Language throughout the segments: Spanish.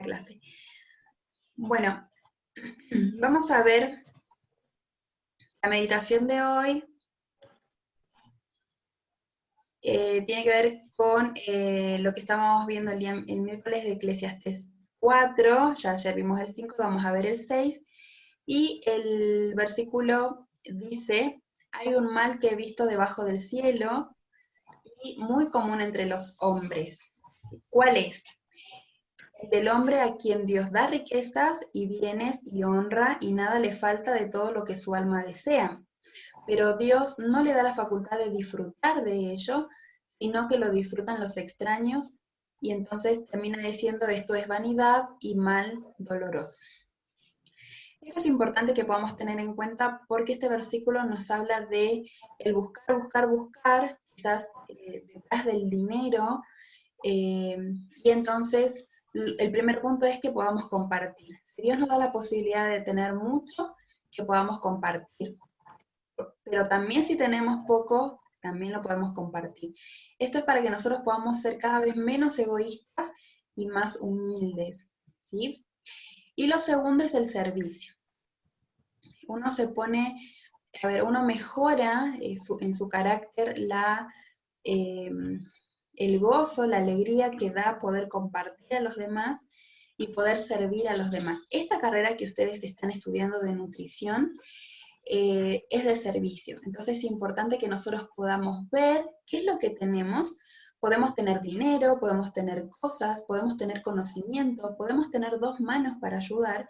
clase. Bueno, vamos a ver la meditación de hoy. Tiene que ver con lo que estábamos viendo el miércoles de Eclesiastés 4, ya vimos el 5, vamos a ver el 6, y el versículo dice, hay un mal que he visto debajo del cielo y muy común entre los hombres. ¿Cuál es? El del hombre a quien Dios da riquezas y bienes y honra y nada le falta de todo lo que su alma desea. Pero Dios no le da la facultad de disfrutar de ello, sino que lo disfrutan los extraños, y entonces termina diciendo esto es vanidad y mal doloroso. Esto es importante que podamos tener en cuenta porque este versículo nos habla de el buscar, buscar, buscar, quizás detrás del dinero, y entonces el primer punto es que podamos compartir. Si Dios nos da la posibilidad de tener mucho, que podamos compartir. Pero también si tenemos poco, también lo podemos compartir. Esto es para que nosotros podamos ser cada vez menos egoístas y más humildes, ¿sí? Y lo segundo es el servicio. Uno se pone, uno mejora en su carácter el gozo, la alegría que da poder compartir a los demás y poder servir a los demás. Esta carrera que ustedes están estudiando de nutrición es de servicio. Entonces es importante que nosotros podamos ver qué es lo que tenemos. Podemos tener dinero, podemos tener cosas, podemos tener conocimiento, podemos tener dos manos para ayudar,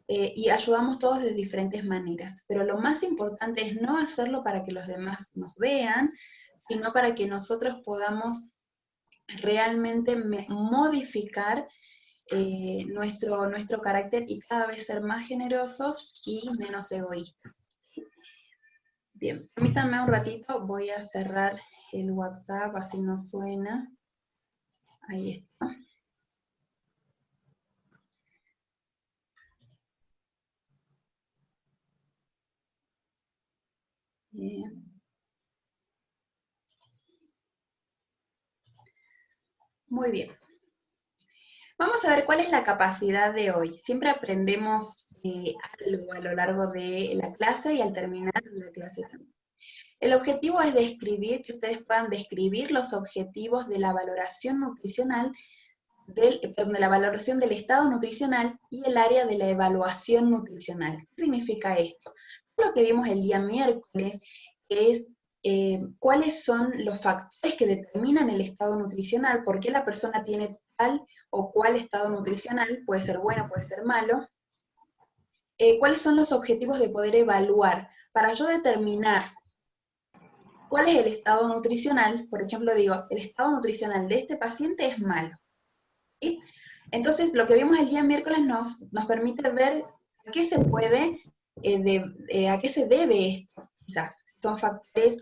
y ayudamos todos de diferentes maneras. Pero lo más importante es no hacerlo para que los demás nos vean, sino para que nosotros podamos realmente modificar nuestro carácter y cada vez ser más generosos y menos egoístas. Bien, permítanme un ratito, voy a cerrar el WhatsApp, así no suena. Ahí está. Bien. Muy bien. Vamos a ver cuál es la capacidad de hoy. Siempre aprendemos algo a lo largo de la clase y al terminar la clase también. El objetivo es describir, que ustedes puedan describir los objetivos de la valoración nutricional, de la valoración del estado nutricional y el área de la evaluación nutricional. ¿Qué significa esto? Lo que vimos el día miércoles es cuáles son los factores que determinan el estado nutricional, por qué la persona tiene tal o cual estado nutricional, puede ser bueno, puede ser malo, cuáles son los objetivos de poder evaluar. Para yo determinar cuál es el estado nutricional, por ejemplo digo, el estado nutricional de este paciente es malo, ¿sí? Entonces lo que vimos el día miércoles nos permite ver a qué se puede, a qué se debe esto, quizás. Son factores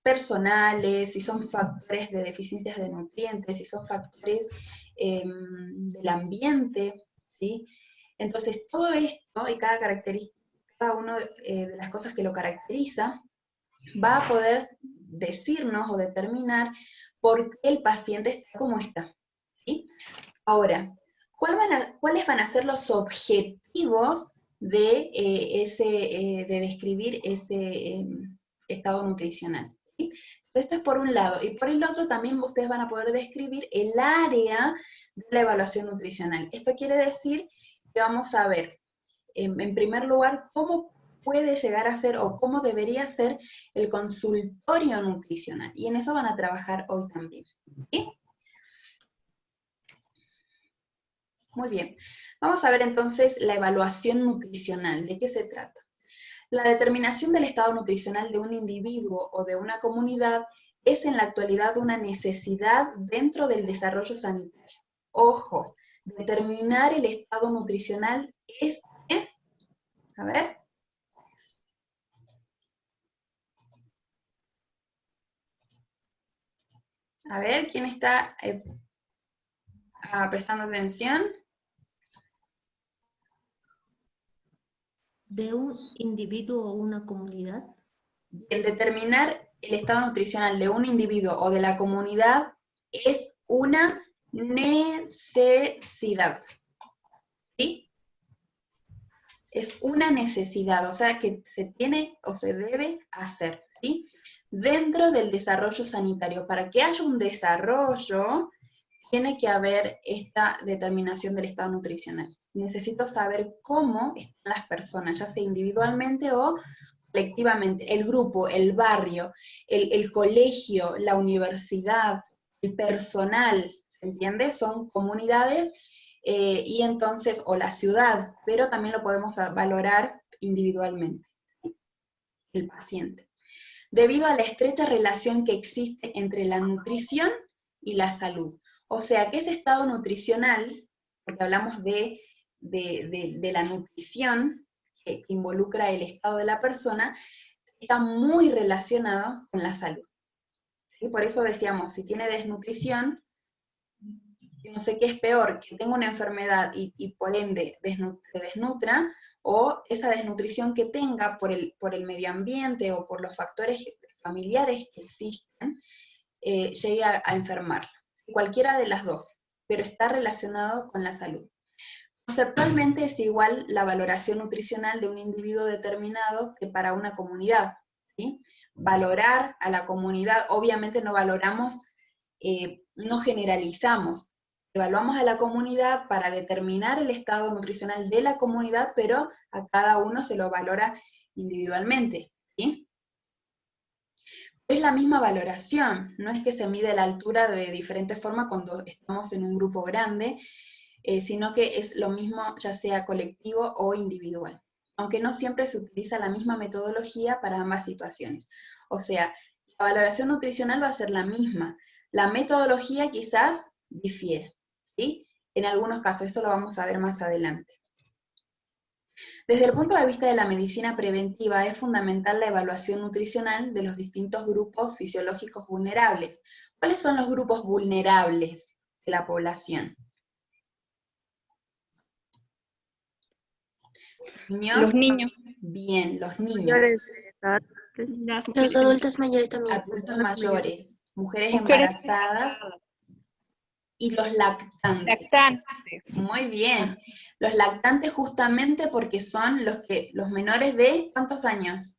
personales, si son factores de deficiencias de nutrientes, si son factores del ambiente, ¿sí? Entonces todo esto y cada una de las cosas que lo caracteriza va a poder decirnos o determinar por qué el paciente está como está, ¿sí? Ahora, ¿cuáles van a ser los objetivos de describir ese estado nutricional? ¿Sí? Esto es por un lado, y por el otro también ustedes van a poder describir el área de la evaluación nutricional. Esto quiere decir que vamos a ver, en primer lugar, cómo puede llegar a ser o cómo debería ser el consultorio nutricional, y en eso van a trabajar hoy también, ¿sí? Muy bien. Vamos a ver entonces la evaluación nutricional. ¿De qué se trata? La determinación del estado nutricional de un individuo o de una comunidad es en la actualidad una necesidad dentro del desarrollo sanitario. Ojo, determinar el estado nutricional es... A ver. A ver, ¿quién está prestando atención? ¿De un individuo o una comunidad? El determinar el estado nutricional de un individuo o de la comunidad es una necesidad, ¿sí? Es una necesidad, o sea, que se tiene o se debe hacer, ¿sí? Dentro del desarrollo sanitario. Para que haya un desarrollo, tiene que haber esta determinación del estado nutricional. Necesito saber cómo están las personas, ya sea individualmente o colectivamente, el grupo, el barrio, el colegio, la universidad, el personal, ¿entiendes? Son comunidades y entonces, o la ciudad, pero también lo podemos valorar individualmente, el paciente. Debido a la estrecha relación que existe entre la nutrición y la salud. O sea, que ese estado nutricional, porque hablamos de la nutrición, que involucra el estado de la persona, está muy relacionado con la salud. Y por eso decíamos, si tiene desnutrición, no sé qué es peor, que tenga una enfermedad y por ende se desnutra, o esa desnutrición que tenga por el medio ambiente o por los factores familiares que existen, llegue a enfermarla. Cualquiera de las dos, pero está relacionado con la salud. Conceptualmente es igual la valoración nutricional de un individuo determinado que para una comunidad, ¿sí? Valorar a la comunidad, obviamente no valoramos, no generalizamos, evaluamos a la comunidad para determinar el estado nutricional de la comunidad, pero a cada uno se lo valora individualmente, ¿sí? Es la misma valoración, no es que se mide la altura de diferente forma cuando estamos en un grupo grande, sino que es lo mismo ya sea colectivo o individual, aunque no siempre se utiliza la misma metodología para ambas situaciones. O sea, la valoración nutricional va a ser la misma, la metodología quizás difiere, ¿sí? En algunos casos, eso lo vamos a ver más adelante. Desde el punto de vista de la medicina preventiva, es fundamental la evaluación nutricional de los distintos grupos fisiológicos vulnerables. ¿Cuáles son los grupos vulnerables de la población? ¿Niños? Los niños. Bien, los niños. Mayores de edad. Los adultos mayores también. Adultos mayores, mujeres Mujeres embarazadas y los lactantes. lactantes. Muy bien. Los lactantes justamente porque son los menores de ¿cuántos años?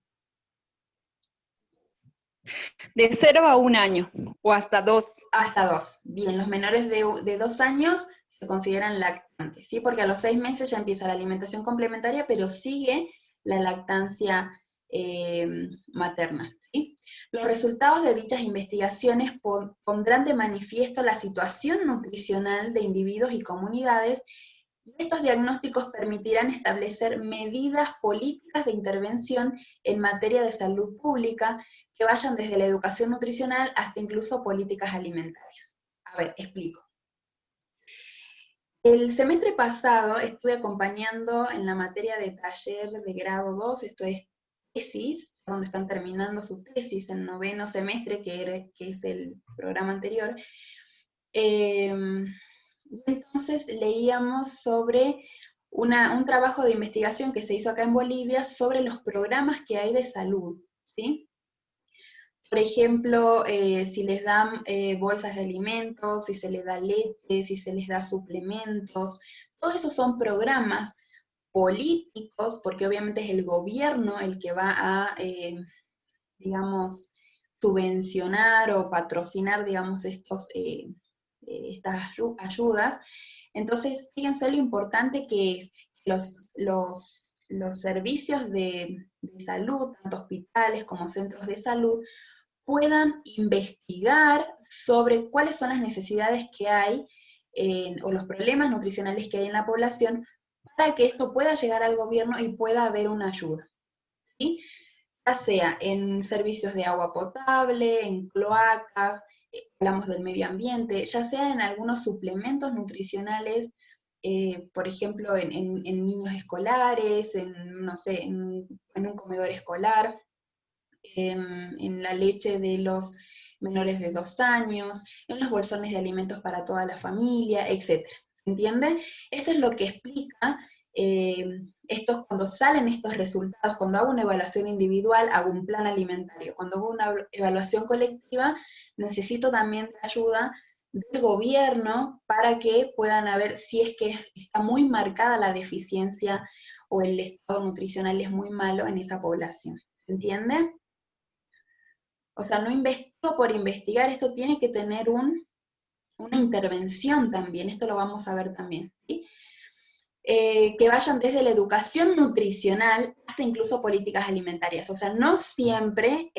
De 0 a 1 año, o hasta 2. Hasta 2. Bien, los menores de 2 años se consideran lactantes, ¿sí? Porque a los 6 meses ya empieza la alimentación complementaria, pero sigue la lactancia materna, ¿sí? Los resultados de dichas investigaciones pondrán de manifiesto la situación nutricional de individuos y comunidades. Estos diagnósticos permitirán establecer medidas políticas de intervención en materia de salud pública que vayan desde la educación nutricional hasta incluso políticas alimentarias. A ver, explico. El semestre pasado estuve acompañando en la materia de taller de grado 2, esto es tesis, donde están terminando su tesis en 9º semestre, que es el programa anterior. Entonces leíamos sobre un trabajo de investigación que se hizo acá en Bolivia sobre los programas que hay de salud, ¿sí? Por ejemplo, si les dan bolsas de alimentos, si se les da leche, si se les da suplementos, todos esos son programas políticos, porque obviamente es el gobierno el que va a, digamos, subvencionar o patrocinar, digamos, estas ayudas. Entonces, fíjense lo importante que es los servicios de salud, tanto hospitales como centros de salud, puedan investigar sobre cuáles son las necesidades que hay o los problemas nutricionales que hay en la población para que esto pueda llegar al gobierno y pueda haber una ayuda, ¿sí? Ya sea en servicios de agua potable, en cloacas, hablamos del medio ambiente, ya sea en algunos suplementos nutricionales, por ejemplo, en niños escolares, no sé, en un comedor escolar, en la leche de los menores de 2 años, en los bolsones de alimentos para toda la familia, etc. ¿Entienden? Esto es lo que explica, cuando salen estos resultados, cuando hago una evaluación individual, hago un plan alimentario. Cuando hago una evaluación colectiva, necesito también ayuda del gobierno para que puedan ver si es que está muy marcada la deficiencia o el estado nutricional es muy malo en esa población. ¿Se entiende? O sea, no investigo por investigar, esto tiene que tener una intervención también, esto lo vamos a ver también, ¿sí? Que vayan desde la educación nutricional hasta incluso políticas alimentarias. O sea, no siempre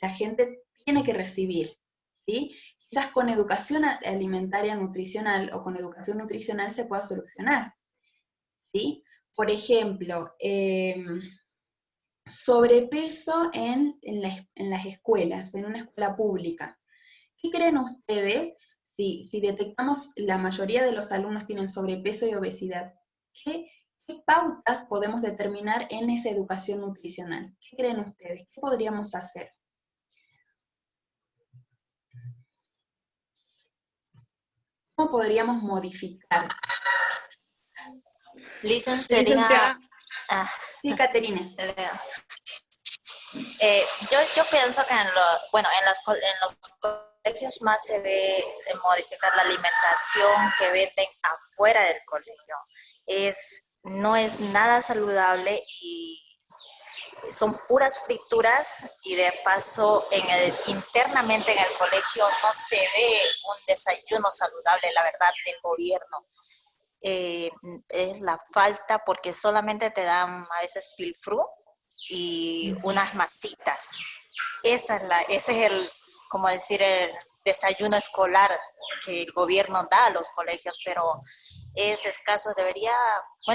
la gente tiene que recibir, ¿sí? Quizás con educación alimentaria nutricional o con educación nutricional se pueda solucionar, ¿sí? Por ejemplo, sobrepeso en las escuelas, en una escuela pública. ¿Qué creen ustedes si detectamos la mayoría de los alumnos tienen sobrepeso y obesidad? ¿Qué pautas podemos determinar en esa educación nutricional? ¿Qué creen ustedes? ¿Qué podríamos hacer? ¿Cómo podríamos modificar? Listen, sería... Licenciada. Sí, Caterina. Yo pienso que en los colegios más se ve modificar la alimentación que venden afuera del colegio. No es nada saludable y son puras frituras, y de paso internamente en el colegio no se ve un desayuno saludable, la verdad, del gobierno. Es la falta, porque solamente te dan a veces pilfrú y unas masitas. Ese es como decir, el desayuno escolar que el gobierno da a los colegios, pero es escaso. Debería,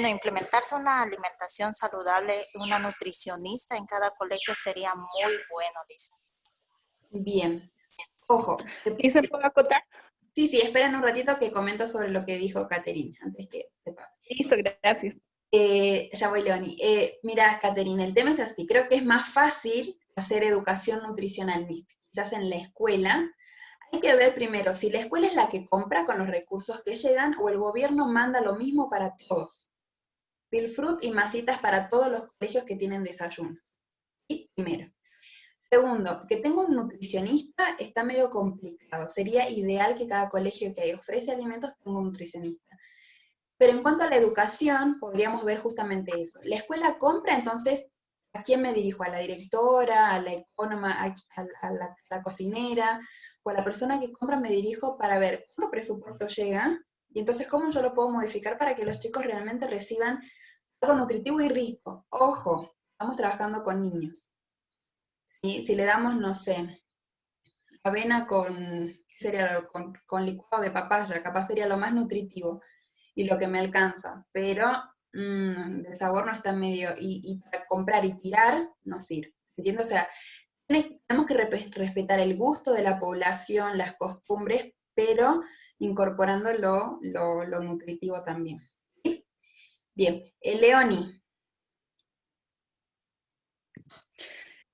implementarse una alimentación saludable, una nutricionista en cada colegio sería muy bueno, Lisa. Bien. Ojo. ¿Y se puede acotar? Sí, esperen un ratito que comento sobre lo que dijo Caterina, antes que se pase. Listo, gracias. Ya voy, Leoni. Mira, Caterina, el tema es así. Creo que es más fácil hacer educación nutricional, quizás en la escuela. Hay que ver primero si la escuela es la que compra con los recursos que llegan o el gobierno manda lo mismo para todos. Pilfrut y masitas para todos los colegios que tienen desayunos. ¿Sí? Primero. Segundo, que tenga un nutricionista está medio complicado. Sería ideal que cada colegio que ofrece alimentos tenga un nutricionista. Pero en cuanto a la educación, podríamos ver justamente eso. La escuela compra, entonces, ¿a quién me dirijo? ¿A la directora, a la ecónoma, a la cocinera? O a la persona que compra me dirijo para ver cuánto presupuesto llega, y entonces cómo yo lo puedo modificar para que los chicos realmente reciban algo nutritivo y rico. Ojo, estamos trabajando con niños. ¿Sí? Si le damos, no sé, avena con licuado de papaya, capaz sería lo más nutritivo y lo que me alcanza, pero el sabor no está medio, y para comprar y tirar no sirve, ¿entiendes? O sea, tenemos que respetar el gusto de la población, las costumbres, pero incorporando lo nutritivo también. ¿Sí? Bien, Leoni.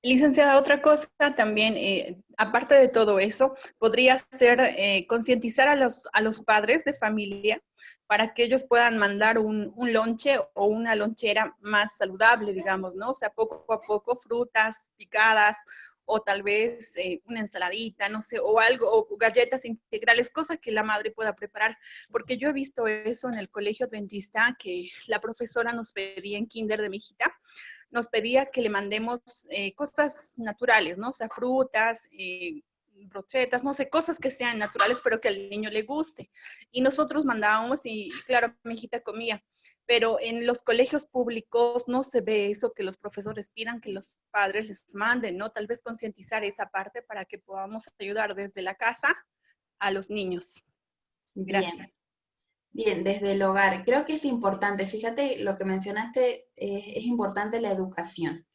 Licenciada, otra cosa también, aparte de todo eso, podría ser concientizar a los padres de familia para que ellos puedan mandar un lonche o una lonchera más saludable, digamos, ¿no? O sea, poco a poco, frutas picadas, o tal vez una ensaladita, no sé, o algo, o galletas integrales, cosas que la madre pueda preparar, porque yo he visto eso en el colegio adventista, que la profesora nos pedía en kinder de mi hijita, nos pedía que le mandemos cosas naturales, ¿no? O sea, frutas, brochetas, no sé, cosas que sean naturales, pero que al niño le guste. Y nosotros mandábamos y claro, mi hijita comía. Pero en los colegios públicos no se ve eso, que los profesores pidan que los padres les manden, ¿no? Tal vez concientizar esa parte para que podamos ayudar desde la casa a los niños. Gracias. Bien. Bien, desde el hogar. Creo que es importante, fíjate lo que mencionaste, es importante la educación,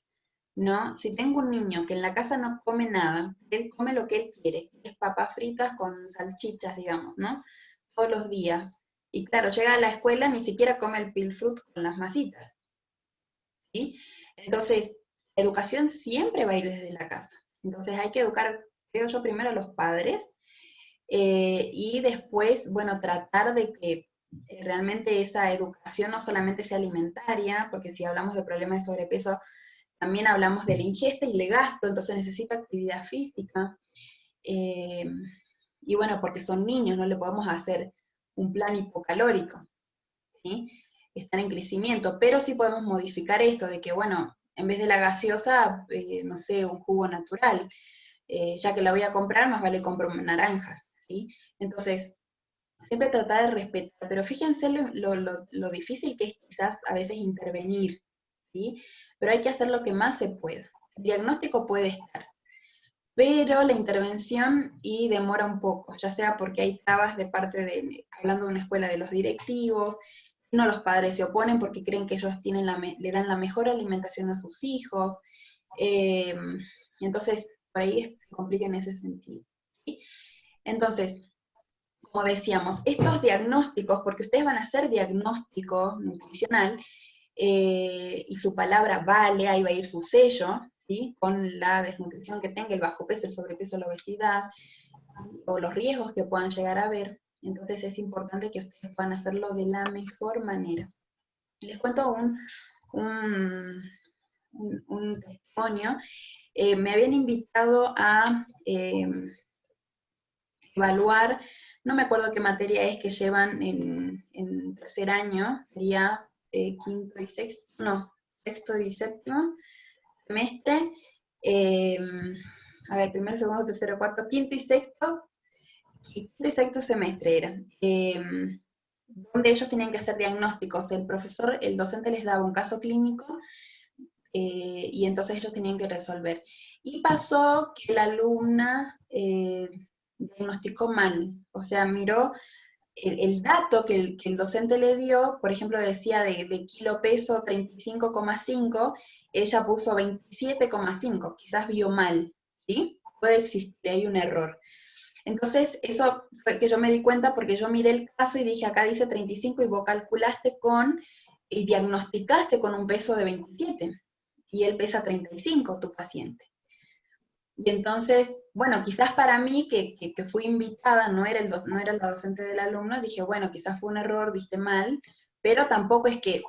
¿no? Si tengo un niño que en la casa no come nada, él come lo que él quiere, es papas fritas con salchichas, digamos, ¿no? Todos los días. Y claro, llega a la escuela, ni siquiera come el pilfrut con las masitas, ¿sí? Entonces, la educación siempre va a ir desde la casa. Entonces hay que educar, creo yo, primero a los padres, y después, bueno, tratar de que realmente esa educación no solamente sea alimentaria, porque si hablamos de problemas de sobrepeso, también hablamos de la ingesta y el gasto, entonces necesita actividad física. Y bueno, porque son niños, no le podemos hacer un plan hipocalórico, ¿sí? Están en crecimiento, pero sí podemos modificar esto de que, bueno, en vez de la gaseosa, no sé, un jugo natural. Ya que la voy a comprar, más vale compro naranjas, ¿sí? Entonces, siempre tratar de respetar, pero fíjense lo difícil que es quizás a veces intervenir, ¿sí? Pero hay que hacer lo que más se pueda. El diagnóstico puede estar, pero la intervención y demora un poco, ya sea porque hay trabas de parte de, hablando de una escuela, de los directivos, no, los padres se oponen porque creen que ellos tienen le dan la mejor alimentación a sus hijos, entonces por ahí se complica en ese sentido, ¿sí? Entonces, como decíamos, estos diagnósticos, porque ustedes van a hacer diagnóstico nutricional, y tu palabra vale, ahí va a ir su sello, ¿sí? Con la desnutrición que tenga, el bajo peso, el sobrepeso, la obesidad, o los riesgos que puedan llegar a haber. Entonces es importante que ustedes puedan hacerlo de la mejor manera. Les cuento un testimonio. Me habían invitado a evaluar, no me acuerdo qué materia es que llevan en tercer año, sería quinto y sexto, no, sexto y séptimo semestre, a ver, primero, segundo, tercero, cuarto, quinto y sexto semestre era, donde ellos tenían que hacer diagnósticos. El profesor, el docente les daba un caso clínico, y entonces ellos tenían que resolver. Y pasó que la alumna diagnosticó mal, o sea, miró el dato que el docente le dio, por ejemplo, decía de kilo peso 35,5, ella puso 27,5, quizás vio mal, ¿sí? Puede existir, hay un error. Entonces, eso fue que yo me di cuenta porque yo miré el caso y dije, acá dice 35 y vos calculaste y diagnosticaste con un peso de 27, y él pesa 35, tu paciente. Y entonces, bueno, quizás para mí, que fui invitada, no era la docente del alumno, dije, bueno, quizás fue un error, viste mal, pero tampoco es que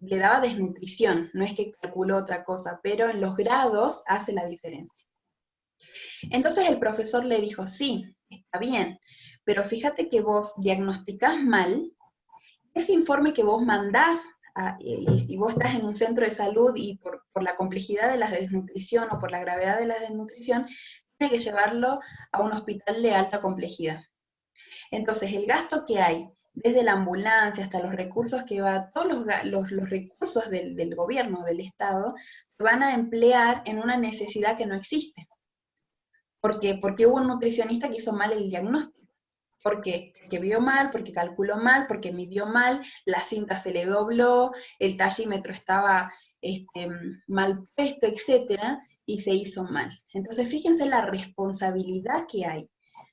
le daba desnutrición, no es que calculó otra cosa, pero en los grados hace la diferencia. Entonces el profesor le dijo, sí, está bien, pero fíjate que vos diagnosticás mal, ese informe que vos mandás, y vos estás en un centro de salud y por la complejidad de la desnutrición o por la gravedad de la desnutrición, tiene que llevarlo a un hospital de alta complejidad. Entonces, el gasto que hay, desde la ambulancia hasta los recursos que va, todos los recursos del gobierno, del Estado, se van a emplear en una necesidad que no existe. ¿Por qué? Porque hubo un nutricionista que hizo mal el diagnóstico. ¿Por qué? Porque vio mal, porque calculó mal, porque midió mal, la cinta se le dobló, el tallímetro estaba mal puesto, etcétera, y se hizo mal. Entonces, fíjense la responsabilidad que hay.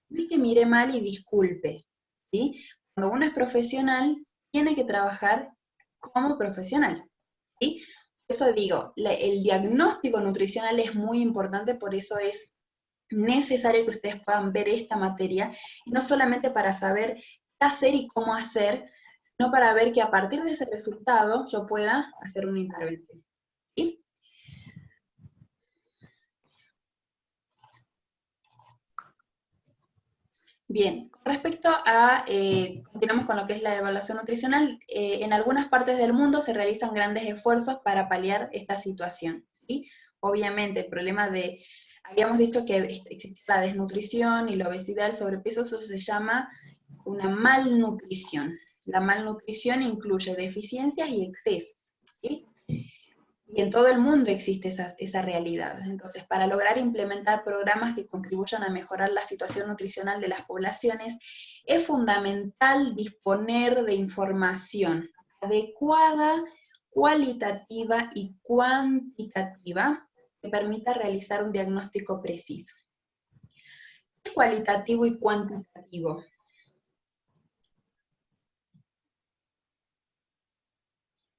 No es que mire mal y disculpe, ¿sí? Cuando uno es profesional, tiene que trabajar como profesional, ¿sí? Por eso digo, el diagnóstico nutricional es muy importante, por eso es necesario que ustedes puedan ver esta materia, y no solamente para saber qué hacer y cómo hacer, sino para ver que a partir de ese resultado yo pueda hacer una intervención. ¿Sí? Bien, con respecto a, continuamos con lo que es la evaluación nutricional, en algunas partes del mundo se realizan grandes esfuerzos para paliar esta situación, ¿sí? Obviamente el problema habíamos dicho que existe la desnutrición y la obesidad, el sobrepeso, eso se llama una malnutrición. La malnutrición incluye deficiencias y excesos, ¿sí? Y en todo el mundo existe esa realidad. Entonces, para lograr implementar programas que contribuyan a mejorar la situación nutricional de las poblaciones, es fundamental disponer de información adecuada, cualitativa y cuantitativa que permita realizar un diagnóstico preciso. ¿Qué es cualitativo y cuantitativo?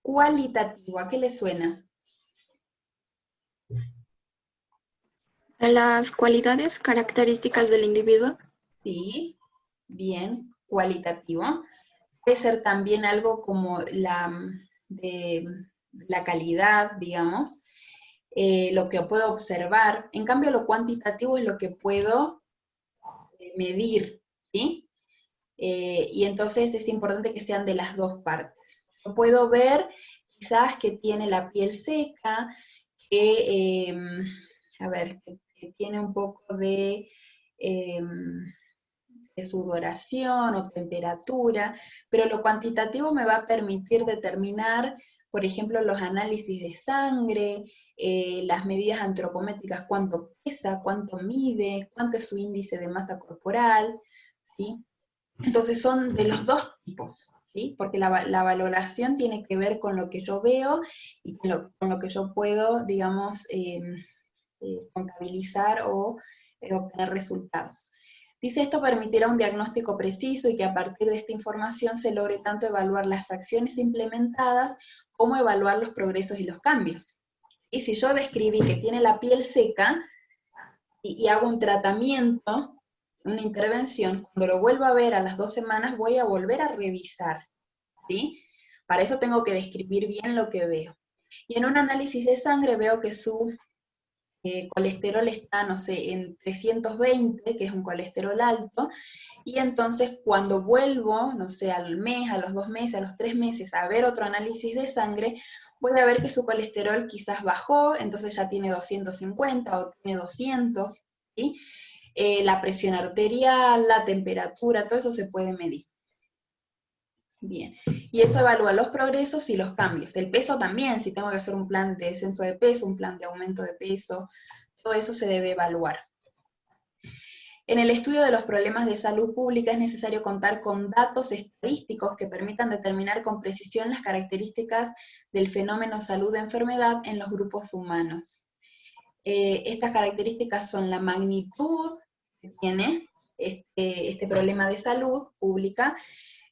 Cualitativo, ¿a qué le suena? A las cualidades características del individuo. Sí, bien, cualitativo. Puede ser también algo como de la calidad, digamos, lo que puedo observar. En cambio, lo cuantitativo es lo que puedo medir, ¿sí? Y entonces es importante que sean de las dos partes. Yo puedo ver quizás que tiene la piel seca, que, a ver, que tiene un poco de sudoración o temperatura, pero lo cuantitativo me va a permitir determinar, por ejemplo, los análisis de sangre, las medidas antropométricas, cuánto pesa, cuánto mide, cuánto es su índice de masa corporal, ¿sí? Entonces son de los dos tipos, ¿sí? Porque la valoración tiene que ver con lo que yo veo y con lo que yo puedo, digamos, contabilizar o obtener resultados. Dice, esto permitirá un diagnóstico preciso y que a partir de esta información se logre tanto evaluar las acciones implementadas como evaluar los progresos y los cambios. Y si yo describí que tiene la piel seca y hago un tratamiento, una intervención, cuando lo vuelva a ver a las 2 semanas voy a volver a revisar, ¿sí? Para eso tengo que describir bien lo que veo. Y en un análisis de sangre veo que su colesterol está, no sé, en 320, que es un colesterol alto, y entonces cuando vuelvo, no sé, al mes, a los 2 meses, a los 3 meses, a ver otro análisis de sangre, voy a ver que su colesterol quizás bajó, entonces ya tiene 250 o tiene 200, ¿sí? La presión arterial, la temperatura, todo eso se puede medir. Bien, y eso evalúa los progresos y los cambios. El peso también, si tengo que hacer un plan de descenso de peso, un plan de aumento de peso, todo eso se debe evaluar. En el estudio de los problemas de salud pública es necesario contar con datos estadísticos que permitan determinar con precisión las características del fenómeno salud-enfermedad en los grupos humanos. Estas características son la magnitud que tiene este problema de salud pública,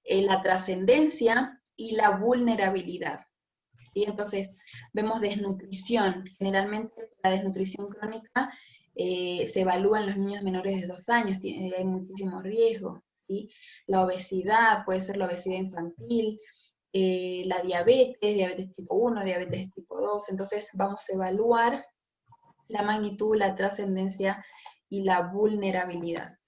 la trascendencia y la vulnerabilidad. ¿Sí? Entonces, vemos desnutrición. Generalmente la desnutrición crónica se evalúa en los niños menores de 2 años, hay muchísimo riesgo. ¿Sí? La obesidad, puede ser la obesidad infantil, la diabetes, diabetes tipo 1, diabetes tipo 2, entonces vamos a evaluar la magnitud, la trascendencia y la vulnerabilidad.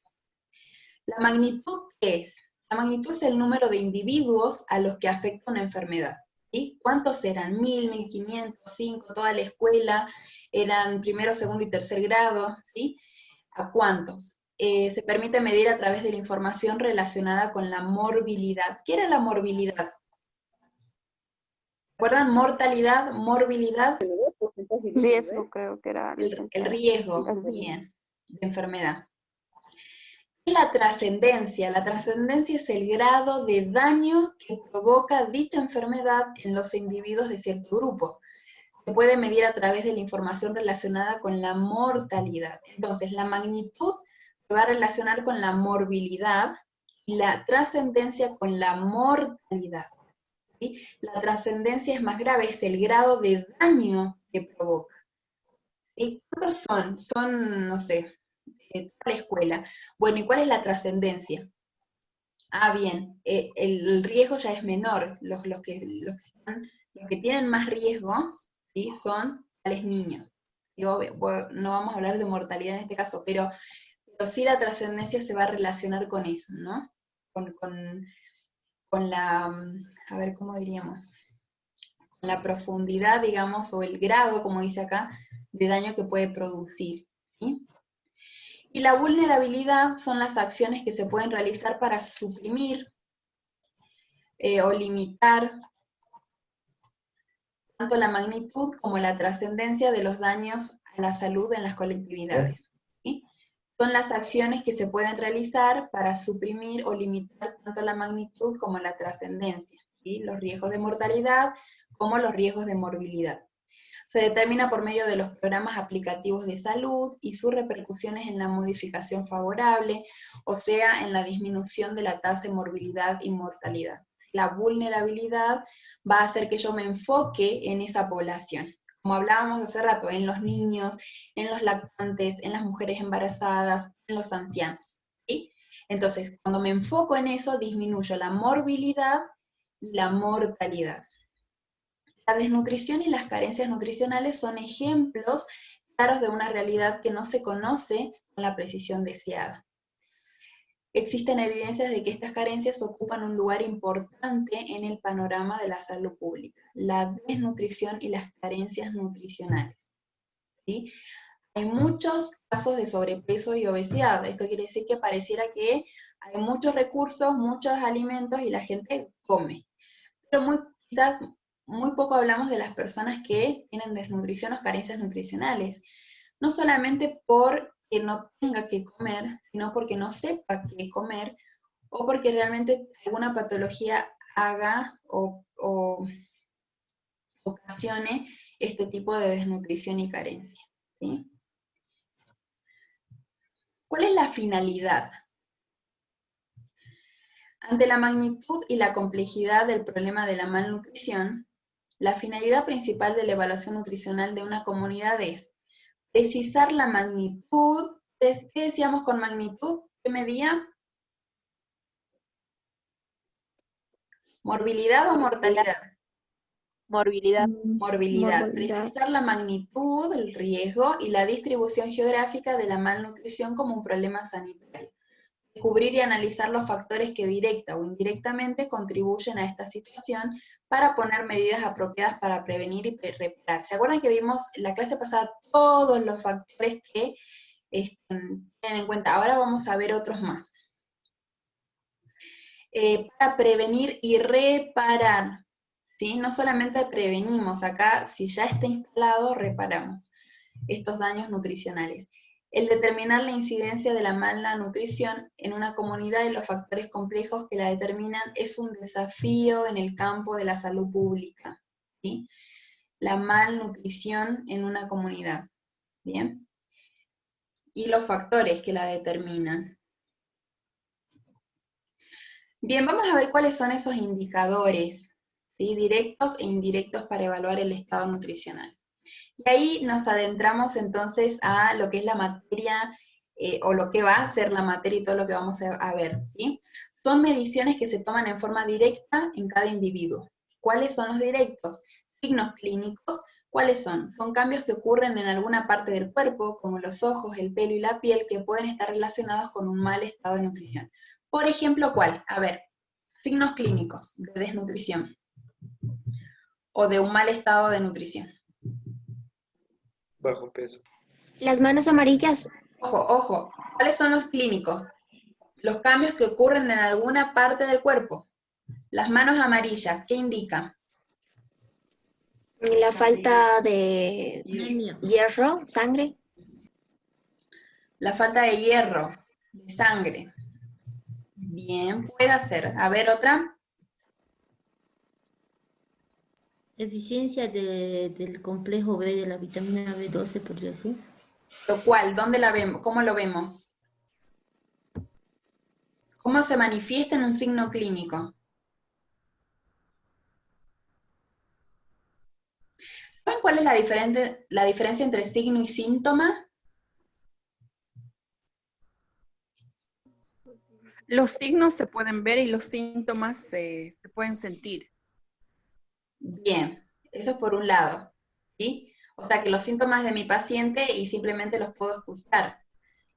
¿La magnitud qué es? La magnitud es el número de individuos a los que afecta una enfermedad. ¿Sí? ¿Cuántos eran? 1000, 1500, 5, toda la escuela, eran primero, segundo y tercer grado, ¿sí? ¿A cuántos? Se permite medir a través de la información relacionada con la morbilidad. ¿Qué era la morbilidad? ¿Recuerdan? Mortalidad, morbilidad. Riesgo, creo que era. El riesgo, bien, de enfermedad. ¿Qué es la trascendencia? La trascendencia es el grado de daño que provoca dicha enfermedad en los individuos de cierto grupo. Se puede medir a través de la información relacionada con la mortalidad. Entonces, la magnitud se va a relacionar con la morbilidad y la trascendencia con la mortalidad. ¿Sí? La trascendencia es más grave, es el grado de daño que provoca. ¿Y cuántos son? Son, no sé, la escuela. Bueno, ¿y cuál es la trascendencia? Ah, bien, el riesgo ya es menor. Los que tienen más riesgos, ¿sí? Son tales niños. Digo, no vamos a hablar de mortalidad en este caso, pero sí la trascendencia se va a relacionar con eso, ¿no? Con la, a ver, ¿cómo diríamos? Con la profundidad, digamos, o el grado, como dice acá, de daño que puede producir, ¿sí? Y la vulnerabilidad son las acciones que se pueden realizar para suprimir o limitar tanto la magnitud como la trascendencia de los daños a la salud en las colectividades. ¿Sí? Son las acciones que se pueden realizar para suprimir o limitar tanto la magnitud como la trascendencia, ¿sí? Los riesgos de mortalidad como los riesgos de morbilidad. Se determina por medio de los programas aplicativos de salud y sus repercusiones en la modificación favorable, o sea, en la disminución de la tasa de morbilidad y mortalidad. La vulnerabilidad va a hacer que yo me enfoque en esa población. Como hablábamos hace rato, en los niños, en los lactantes, en las mujeres embarazadas, en los ancianos. ¿Sí? Entonces, cuando me enfoco en eso, disminuyo la morbilidad y la mortalidad. La desnutrición y las carencias nutricionales son ejemplos claros de una realidad que no se conoce con la precisión deseada. existen evidencias de que estas carencias ocupan un lugar importante en el panorama de la salud pública, la desnutrición y las carencias nutricionales, ¿sí? Hay muchos casos de sobrepeso y obesidad. Esto quiere decir que pareciera que hay muchos recursos, muchos alimentos y la gente come. Pero quizás muy poco hablamos de las personas que tienen desnutrición o carencias nutricionales. No solamente porque no tenga que comer, sino porque no sepa qué comer, o porque realmente alguna patología haga o ocasione este tipo de desnutrición y carencia, ¿sí? ¿Cuál es la finalidad? Ante la magnitud y la complejidad del problema de la malnutrición, la finalidad principal de la evaluación nutricional de una comunidad es precisar la magnitud. ¿Qué decíamos con magnitud? ¿Qué medía? ¿Morbilidad o mortalidad? Morbilidad. Morbilidad. Morbilidad. Precisar la magnitud, el riesgo y la distribución geográfica de la malnutrición como un problema sanitario. Descubrir y analizar los factores que directa o indirectamente contribuyen a esta situación para poner medidas apropiadas para prevenir y reparar. ¿Se acuerdan que vimos en la clase pasada todos los factores que tienen en cuenta? Ahora vamos a ver otros más. Para prevenir y reparar, ¿sí? No solamente prevenimos, acá si ya está instalado, reparamos estos daños nutricionales. El determinar la incidencia de la mala nutrición en una comunidad y los factores complejos que la determinan es un desafío en el campo de la salud pública, ¿sí? La malnutrición en una comunidad, ¿bien? Y los factores que la determinan. Bien, vamos a ver cuáles son esos indicadores, ¿sí? Directos e indirectos para evaluar el estado nutricional. Y ahí nos adentramos entonces a lo que es la materia, o lo que va a ser la materia y todo lo que vamos a ver, ¿sí? Son mediciones que se toman en forma directa en cada individuo. ¿Cuáles son los directos? Signos clínicos. ¿Cuáles son? Son cambios que ocurren en alguna parte del cuerpo, como los ojos, el pelo y la piel, que pueden estar relacionados con un mal estado de nutrición. Por ejemplo, ¿cuál? A ver, signos clínicos de desnutrición o de un mal estado de nutrición. Bajo peso. Las manos amarillas. Ojo, ojo, ¿cuáles son los clínicos? Los cambios que ocurren en alguna parte del cuerpo. Las manos amarillas, ¿qué indica? La falta de hierro, sangre. La falta de hierro, de sangre. Bien, puede ser. A ver, otra. Deficiencia del complejo B de la vitamina B12, podría ser. Lo cual, ¿dónde la vemos? ¿Cómo lo vemos? ¿Cómo se manifiesta en un signo clínico? ¿Saben cuál es la diferencia entre signo y síntoma? Los signos se pueden ver y los síntomas se pueden sentir. Bien, eso es por un lado, ¿sí? O sea que los síntomas de mi paciente y simplemente los puedo escuchar.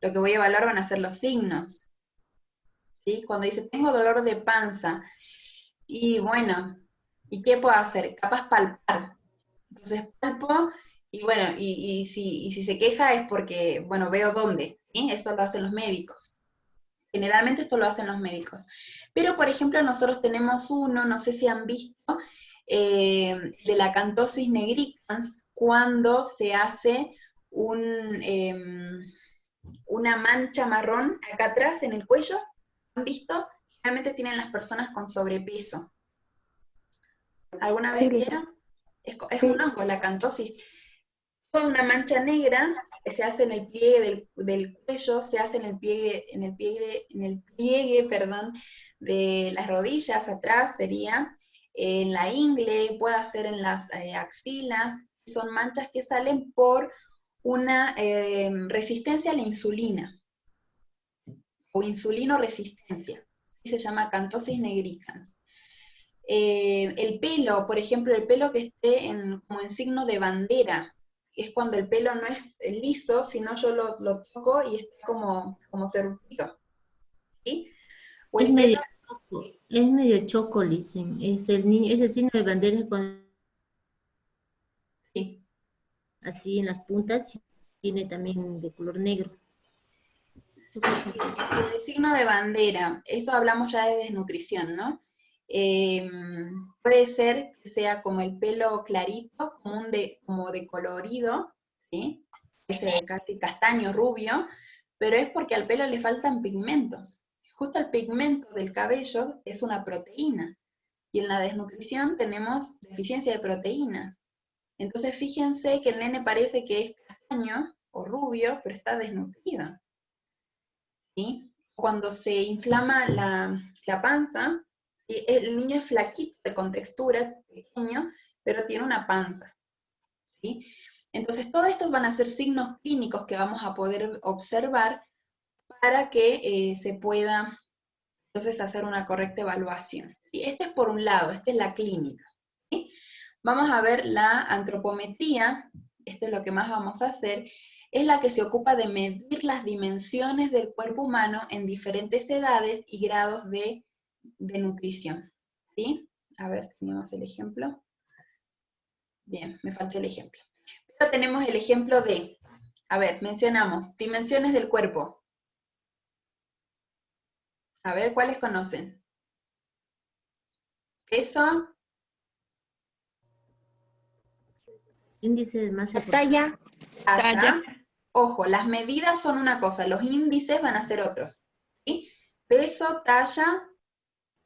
Lo que voy a evaluar van a ser los signos, ¿sí? Cuando dice, tengo dolor de panza, y bueno, ¿y qué puedo hacer? Capaz palpar. Entonces palpo, y bueno, y si se queja es porque, bueno, veo dónde, ¿sí? Eso lo hacen los médicos. Generalmente esto lo hacen los médicos. Pero, por ejemplo, nosotros tenemos uno, no sé si han visto, de la acantosis nigricans, cuando se hace una mancha marrón acá atrás en el cuello. ¿Han visto? Generalmente tienen las personas con sobrepeso. ¿Alguna vez vieron? Es un hongo, la acantosis. Toda una mancha negra que se hace en el pliegue del cuello, se hace en el pliegue, perdón, de las rodillas, atrás sería, en la ingle, puede ser en las axilas. Son manchas que salen por una resistencia a la insulina, o insulinoresistencia. Así se llama acantosis nigricans. El pelo, por ejemplo, el pelo que esté como en signo de bandera, es cuando el pelo no es liso, sino yo lo toco y está como cerutito. ¿sí? O Es el pelo, medio choco, dicen. Es el niño, es el signo de bandera con sí. así en las puntas, y tiene también de color negro. Yo creo que sí. El signo de bandera, esto hablamos ya de desnutrición, ¿no? Eh, Puede ser que sea como el pelo clarito, como de colorido, ¿sí? Ese casi castaño, rubio, pero es porque al pelo le faltan pigmentos. Justo el pigmento del cabello es una proteína, y en la desnutrición tenemos deficiencia de proteínas. Entonces fíjense que el nene parece que es castaño o rubio, pero está desnutrido. ¿Sí? Cuando se inflama la panza, el niño es flaquito, de contextura, pequeño, pero tiene una panza. ¿Sí? Entonces, todos estos van a ser signos clínicos que vamos a poder observar para que se pueda entonces hacer una correcta evaluación. ¿Sí? Este es por un lado, esta es la clínica. ¿Sí? Vamos a ver la antropometría, esto es lo que más vamos a hacer, es la que se ocupa de medir las dimensiones del cuerpo humano en diferentes edades y grados de nutrición. ¿Sí? A ver, tenemos el ejemplo. Bien, me faltó el ejemplo. Pero tenemos el ejemplo de, a ver, mencionamos dimensiones del cuerpo. A ver, ¿cuáles conocen? Peso, Índice de masa corporal. Talla, talla. Ojo, las medidas son una cosa, los índices van a ser otros. ¿Sí? Peso, talla,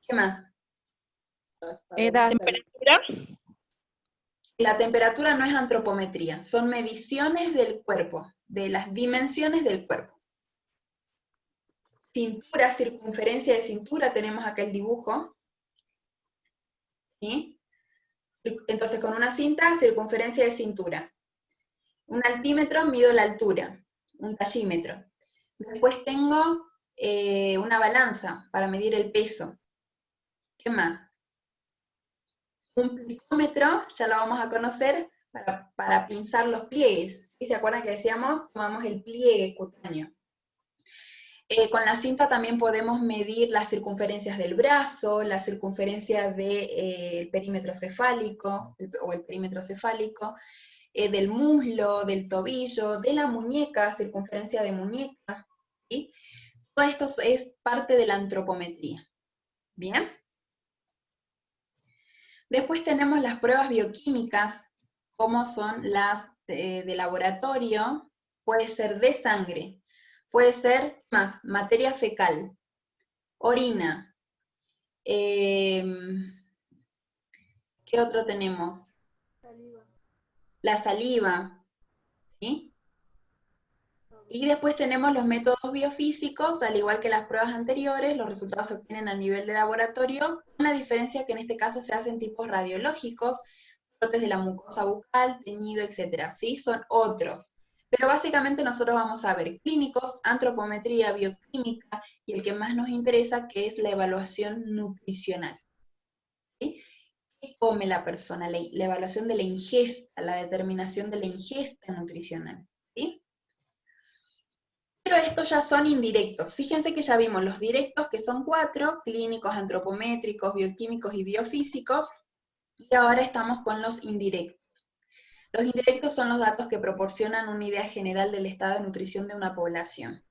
¿qué más? edad, Temperatura. La temperatura no es antropometría, son mediciones del cuerpo, de las dimensiones del cuerpo. Cintura, circunferencia de cintura, tenemos acá el dibujo. ¿Sí? Entonces, con una cinta, circunferencia de cintura. Un altímetro, mido la altura, un tallímetro. Después tengo una balanza para medir el peso. ¿Qué más? Un plicómetro, ya lo vamos a conocer, para pinzar los pliegues. ¿Sí? ¿Se acuerdan que decíamos? Tomamos el pliegue cutáneo. Con la cinta también podemos medir las circunferencias del brazo, la circunferencia del perímetro cefálico, o el perímetro cefálico, del muslo, del tobillo, de la muñeca, circunferencia de muñeca. ¿Sí? Todo esto es parte de la antropometría. ¿Bien? Después tenemos las pruebas bioquímicas, como son las de laboratorio, puede ser de sangre, puede ser más materia fecal, orina. ¿Qué otro tenemos? La saliva. ¿Sí? Y después tenemos los métodos biofísicos, al igual que las pruebas anteriores, los resultados se obtienen a nivel de laboratorio, con la diferencia que en este caso se hacen tipos radiológicos, cortes de la mucosa bucal, teñido, etc. ¿Sí? Son otros. Pero básicamente nosotros vamos a ver clínicos, antropometría, bioquímica, y el que más nos interesa, que es la evaluación nutricional. ¿Sí? ¿Qué come la persona? La evaluación de la ingesta, la determinación de la ingesta nutricional. ¿Sí? Pero estos ya son indirectos. Fíjense que ya vimos los directos, que son 4, clínicos, antropométricos, bioquímicos y biofísicos, y ahora estamos con los indirectos. Los indirectos son los datos que proporcionan una idea general del estado de nutrición de una población.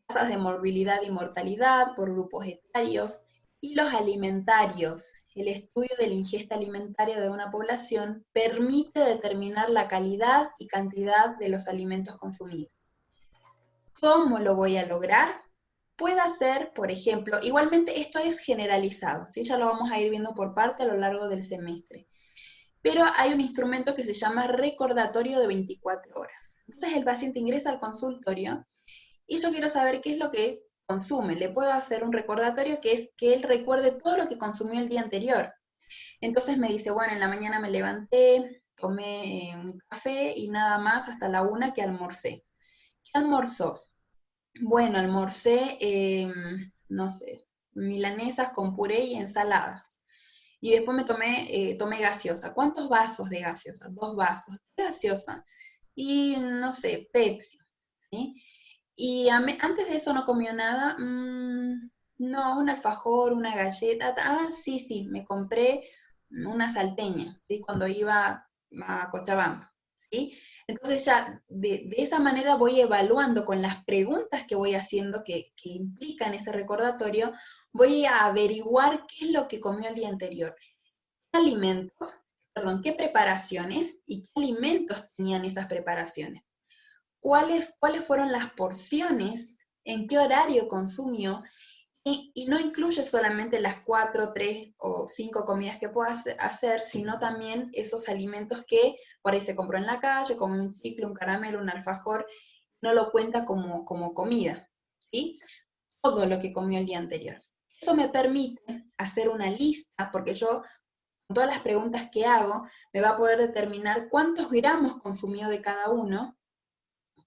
Tasas de morbilidad y mortalidad por grupos etarios, y los alimentarios. El estudio de la ingesta alimentaria de una población permite determinar la calidad y cantidad de los alimentos consumidos. ¿Cómo lo voy a lograr? Puede ser, por ejemplo, igualmente esto es generalizado, ¿sí? Ya lo vamos a ir viendo por parte a lo largo del semestre. Pero hay un instrumento que se llama recordatorio de 24 horas. Entonces el paciente ingresa al consultorio y yo quiero saber qué es lo que consume. Le puedo hacer un recordatorio que es que él recuerde todo lo que consumió el día anterior. Entonces me dice, bueno, en la mañana me levanté, tomé un café y nada más hasta la 1 que almorcé. ¿Qué almorzó? Bueno, almorcé, no sé, milanesas con puré y ensaladas. Y después tomé gaseosa. ¿Cuántos vasos de gaseosa? 2 vasos de gaseosa. Y, no sé, Pepsi. ¿Sí? Y antes de eso no comió nada. No, un alfajor, una galleta. Ah, sí, sí, me compré una salteña, ¿sí? Cuando iba a Cochabamba, ¿sí? Entonces ya de esa manera voy evaluando con las preguntas que voy haciendo que implican ese recordatorio, voy a averiguar qué es lo que comió el día anterior. ¿Qué alimentos, perdón, qué preparaciones y qué alimentos tenían esas preparaciones? ¿Cuáles fueron las porciones? ¿En qué horario consumió? Y no incluye solamente las 4, 3 o 5 comidas que pueda hacer, sino también esos alimentos que por ahí se compró en la calle, como un chicle, un caramelo, un alfajor, no lo cuenta como comida, ¿sí? Todo lo que comió el día anterior. Eso me permite hacer una lista, porque yo, con todas las preguntas que hago, me va a poder determinar cuántos gramos consumió de cada uno,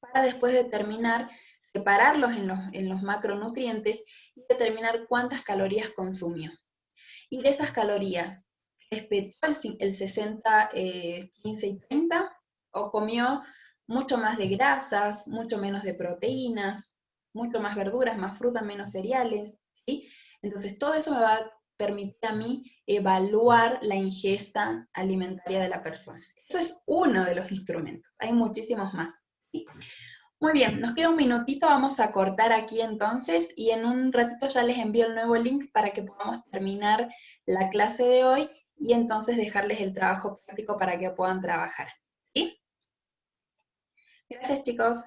para después determinar, separarlos en los macronutrientes y determinar cuántas calorías consumió. Y de esas calorías, ¿respetó el 60, 15 y 30? ¿O comió mucho más de grasas, mucho menos de proteínas, mucho más verduras, más fruta, menos cereales? ¿Sí? Entonces todo eso me va a permitir a mí evaluar la ingesta alimentaria de la persona. Eso es uno de los instrumentos, hay muchísimos más. ¿Sí? Muy bien, nos queda un minutito, vamos a cortar aquí entonces y en un ratito ya les envío el nuevo link para que podamos terminar la clase de hoy y entonces dejarles el trabajo práctico para que puedan trabajar. ¿Sí? Gracias, chicos.